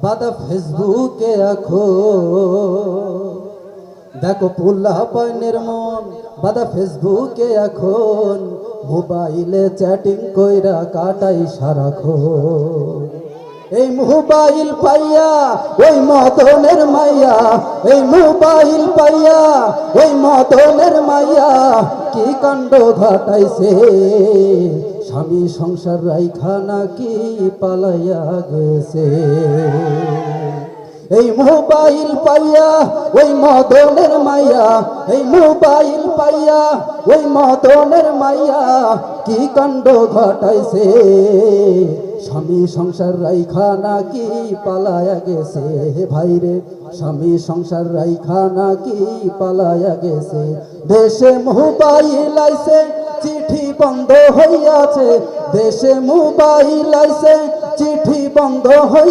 বাদা ফেসবুকে আখো দেখো পুল্লা পাইনের মন বাদা ফেসবুকে এখন মোবাইলে চ্যাটিং কইরা কাটাই সারাক্ষণ। এই মোবাইল পাইয়া ওই মদনের মাইয়া, এই মোবাইল পাইয়া ওই মদনের মাইয়া কি কাণ্ড ঘটাইছে, স্বামী সংসার রাইখা নাকি পালাইয়া গেছে। এই মোবাইল পাইয়া ওই মদনের মাইয়া, এই মোবাইল পাইয়া ওই মদনের মাইয়া কি কাণ্ড ঘটাইছে, স্বামী সংসার রাইখা নাকি পালায়া গেছে। ভাইরে স্বামী সংসার রাইখা নাকি পালায়া গেছে। দেশে মোবাইল আইছে চিঠি বন্ধ হইয়াছে, দেশে মোবাইল আইছে চিঠি বন্ধ হইয়া